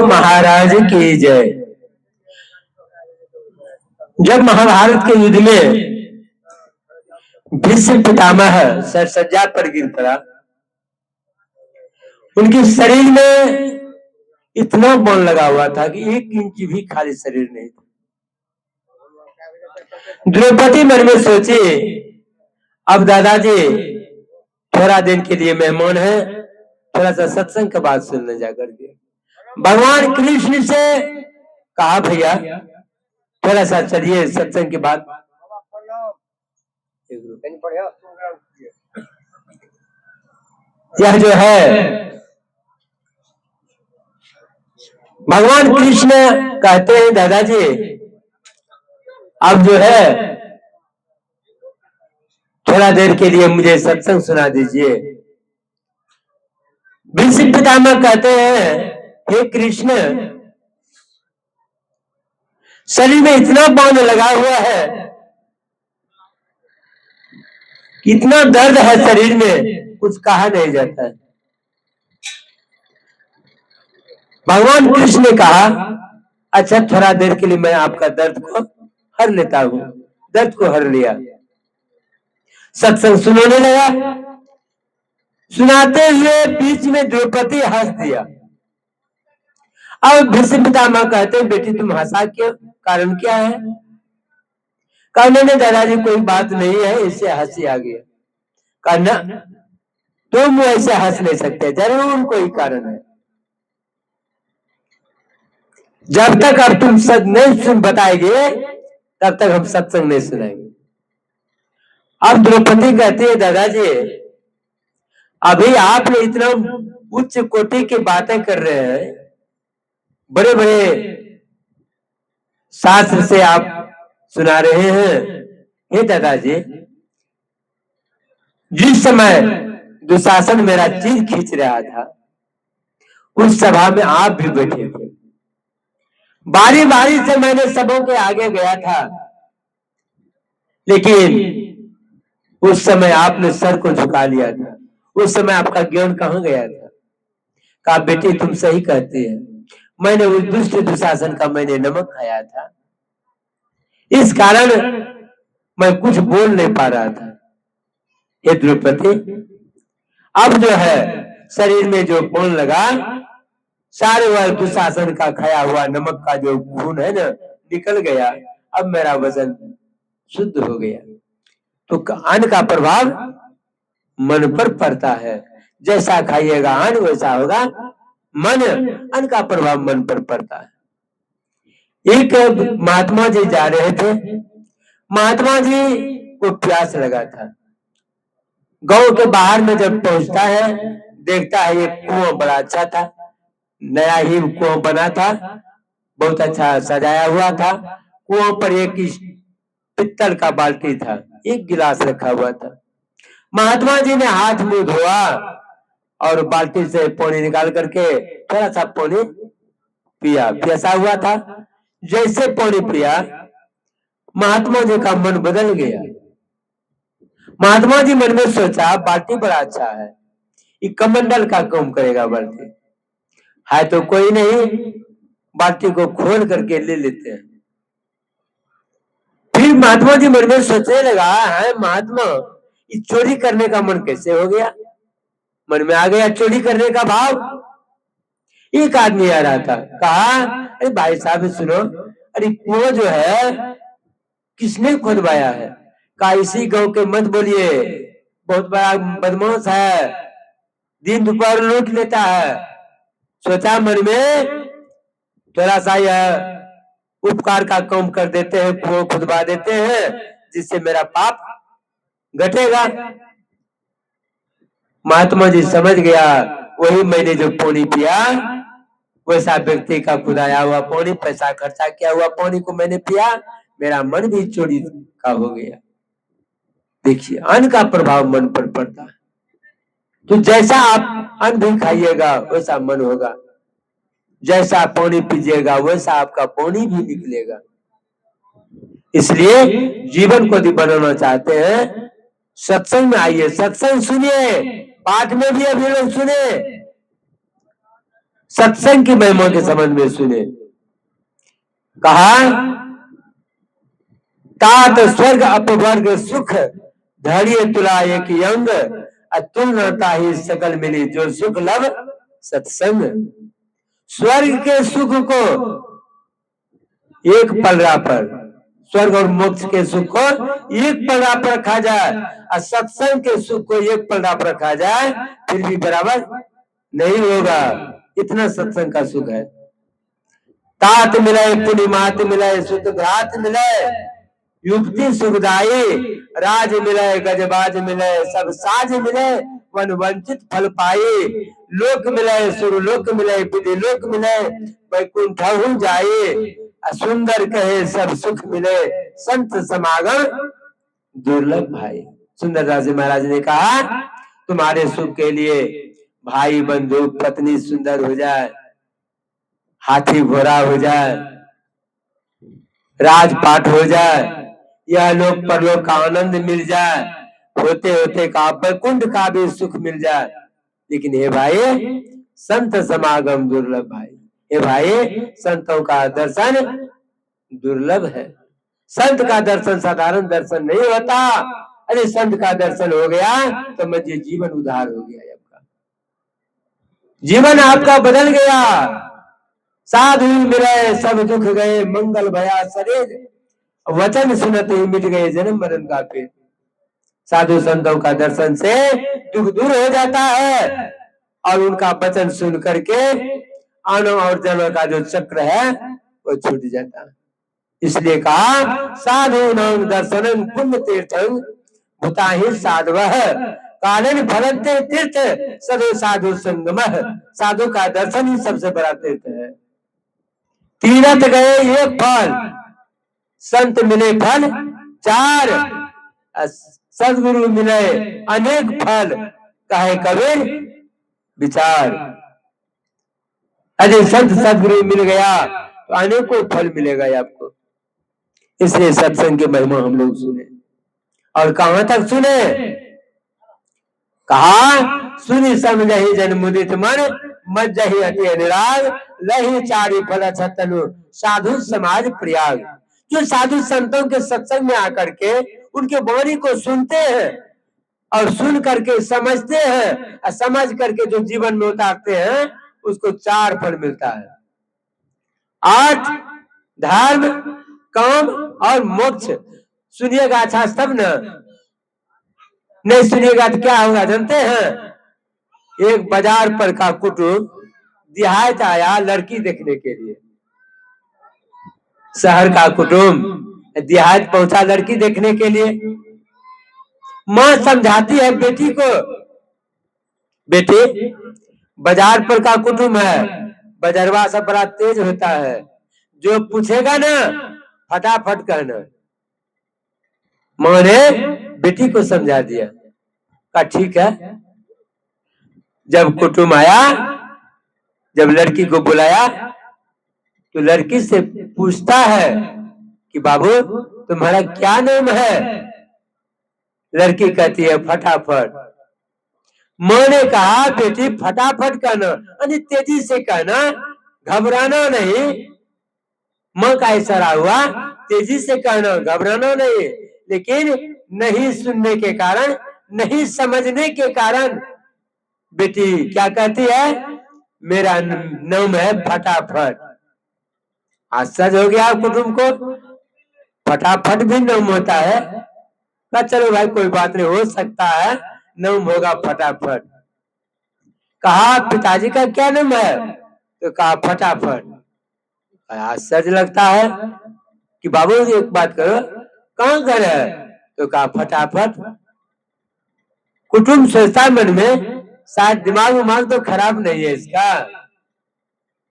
महाराज की जय। जब महाभारत के युद्ध में भीष्म पितामह सरसज्जा पर गिर पड़ा, उनके शरीर में इतना बल लगा हुआ था कि 1 इंच भी खाली शरीर नहीं था। द्रौपदी मन में सोचे, अब दादाजी थोड़ा दिन के लिए मेहमान है, थोड़ा सा सत्संग का बात सुनने जाकर के भगवान कृष्ण से कहा, भैया थोड़ा सा चलिए सत्संग की बात। यह जो है भगवान कृष्ण कहते हैं, दादाजी अब जो है थोड़ा देर के लिए मुझे सत्संग सुना दीजिए। भीष्म पितामह कहते हैं, हे कृष्ण, शरीर में इतना बांध लगा हुआ है, इतना दर्द है शरीर में, कुछ कहा नहीं जाता है। भगवान कृष्ण ने कहा, अच्छा थोड़ा देर के लिए मैं आपका दर्द को हर लेता हूं। दर्द को हर लिया, सत्संग सुनाने लगा। सुनाते हुए बीच में द्रौपदी हंस दिया। अब भीष्म पितामह कहते हैं, बेटी तुम हंसा क्यों, कारण क्या है? कहने ने दादाजी कोई बात नहीं है, इससे हंसी आ गया। कहना तुम ऐसे हंस नहीं सकते, जरूर कोई कारण है। जब तक अब तुम सच नहीं सुन बताएंगे तब तक हम सत्संग नहीं सुनाएंगे। अब द्रौपदी कहती है, दादाजी अभी आपने इतना उच्च कोटि की बातें कर रहे हैं, बड़े बड़े शास्त्र से आप सुना रहे हैं। हे दादाजी, जिस समय दुशासन मेरा चीर खींच रहा था, उस सभा में आप भी बैठे थे। बारी बारी से मैंने सबों के आगे गया था, लेकिन उस समय आपने सर को झुका लिया था। उस समय आपका ज्ञान कहां गया था? कहा बेटी तुम सही कहती है, मैंने उस दुष्ट दुशासन का मैंने नमक खाया था, इस कारण मैं कुछ बोल नहीं पा रहा था। ये द्रौपदी, अब जो है शरीर में जो बोल लगा, सारे वह दुशासन का खाया हुआ नमक का जो खून है ना, निकल गया। अब मेरा वजन शुद्ध हो गया। तो अन्न का प्रभाव मन पर पड़ता है। जैसा खाइएगा अन्न वैसा होगा मन। अन्न का प्रभाव मन पर पड़ता है। एक महात्मा जी जा रहे थे। महात्मा जी को प्यास लगा था। गांव के बाहर में जब पहुंचता है, देखता है ये कुआं बड़ा अच्छा था, नया ही कुआं बना था, बहुत अच्छा सजाया हुआ था। कुआं पर एक पित्तल का बाल्टी था, एक गिलास रखा हुआ था। महात्मा जी ने हाथ मुंह धोआ और बाल्टी से पानी निकाल करके थोड़ा सा पानी पिया। प्यासा हुआ था, जैसे पानी पिया महात्मा जी का मन बदल गया। महात्मा जी मन में सोचा, बाल्टी बड़ा अच्छा है, ये कमंडल का काम करेगा। बाल्टी है तो कोई नहीं, बाल्टी को खोल करके ले लेते हैं। फिर महात्मा जी मन में सोचने लगा, है महात्मा ये चोरी करने का मन कैसे हो गया? मन में आ गया चोरी करने का भाव। एक आदमी आ रहा था, कहा अरे भाई साहब सुनो, अरे कुआं जो है किसने खुदवाया है? कहा इसी गांव के मत बोलिए, बहुत बड़ा बदमाश है, दिन दोपहर लूट लेता है। सोचा मन में थोड़ा सा यह उपकार का काम कर देते हैं, कुआं खुदवा देते हैं, जिससे मेरा पाप घटेगा। महात्मा जी समझ गया, वही मैंने जो पानी पिया वैसा व्यक्ति का खुदाया हुआ पानी, पैसा खर्चा किया हुआ पानी को मैंने पिया, मेरा मन भी चोरी का हो गया। देखिए अन्न का प्रभाव मन पर पड़ता है। तो जैसा आप अन्न भी खाइएगा वैसा मन होगा, जैसा पानी पीजिएगा वैसा आपका पानी भी निकलेगा। इसलिए जीवन को यदि बनाना चाहते हैं, सत्संग में आइए, सत्संग सुनिए, पाठ में भी अभी लोग सुने। सत्संग की महिमा के संबंध में सुने। कहा तात स्वर्ग अपवर्ग सुख धैर्य तुला एक यंग अतुलता ही सकल मिली जो सुख लब सत्संग। स्वर्ग के सुख को एक पलड़ा पर, स्वर्ग और मोक्ष के सुख को एक पलड़ा पर रखा जाए और सत्संग के सुख को एक पलड़ा पर रखा जाए फिर भी बराबर नहीं होगा। इतना सत्संग का सुख है। तात मिले पुण्य मात मिले सुत घात मिले युक्ति सुखदाई राज मिले गजबाज मिले सब साज मिले वन वंचित फल पाए। लोक मिले सुरलोक मिले विधि लोक मिले वैकुंठ जाए सुंदर कहे सब सुख मिले संत समागम दुर्लभ भाई। सुंदरदास जी महाराज ने कहा तुम्हारे सुख के लिए भाई बंधु पत्नी सुंदर हो जाए, हाथी घोड़ा हो जाए, राजपाट हो जाए, यह लोक परलोक का आनंद मिल जाए, होते होते का वैकुंठ का भी सुख मिल जाए, लेकिन हे भाई संत समागम दुर्लभ भाई। हे भाई संतों का दर्शन दुर्लभ है। संत का दर्शन साधारण दर्शन नहीं होता। अरे संत का दर्शन हो गया तो मुझे जीवन उद्धार हो गया, आपका जीवन आपका बदल गया। साधु मिले सब दुख गए मंगल भया शरीर वचन सुनते ही मिट गए जन्म मरण का पेट। साधु संतों का दर्शन से दुख दूर हो जाता है और उनका वचन सुन करके आनो और जन्म का जो चक्र है वो छूट जाता है। इसलिए कहा साधु नाम दर्शनम पुण्य तीर्थम भूताहि साधवः कालन फलते तीर्थ सदो साधु संगम। साधु का दर्शन ही सबसे बड़ा तीर्थ है। तीरथ गए एक फल, संत मिले फल चार, सदगुरु मिले अनेक फल, कहे कबीर विचार। अरे संत सदगुरु मिल गया तो अनेकों फल मिलेगा आपको। इसलिए सत्संग की महिमा हम लोग सुने और कहां तक सुने। कहा सुनी समझहि जन मुदित मन मज्जहि अति अनुराग लहि चारि फल छतनु साधु समाज प्रयाग। जो साधु संतों के सत्संग में आकर के उनके वाणी को सुनते हैं और सुन करके समझते हैं और समझ करके जो जीवन में उतारते हैं उसको चार फल मिलता है। 8 धर्म काम और मोक्ष। सुनिएगा अच्छा सब ना, नहीं सुनिएगा तो क्या होगा जानते हैं। एक बाजार पर का कुटुंब देहात आया लड़की देखने के लिए। शहर का कुटुंब देहात पहुंचा लड़की देखने के लिए। मां समझाती है बेटी को, बेटी बाजार पर का कुटुंब है, बाजारवा सब बड़ा तेज होता है, जो पूछेगा ना फटाफट कहना। मां ने बेटी को समझा दिया, कहा ठीक है। जब कुटुंब आया, जब लड़की को बुलाया तो लड़की से पूछता है कि बाबू तुम्हारा क्या नाम है। लड़की कहती है फटाफट। मां ने कहा बेटी फटाफट कहना यानी तेजी से कहना, घबराना नहीं। मां का इशारा हुआ तेजी से कहना, घबराना नहीं। लेकिन नहीं सुनने के कारण, नहीं समझने के कारण बेटी क्या कहती है, मेरा नाम है फटाफट। आश्चर्य हो गया कुटुंब को, फटाफट भी नाम होता है। ना चलो भाई कोई बात नहीं, हो सकता है नाम होगा फटाफट। कहा पिताजी का क्या नाम है, तो कहा फटाफट। आश्चर्य लगता है कि बाबू एक बात करो कहाँ घर है, तो कहा फटाफट। कुटुंब सोचता मन में शायद दिमाग उमाग तो खराब नहीं है इसका,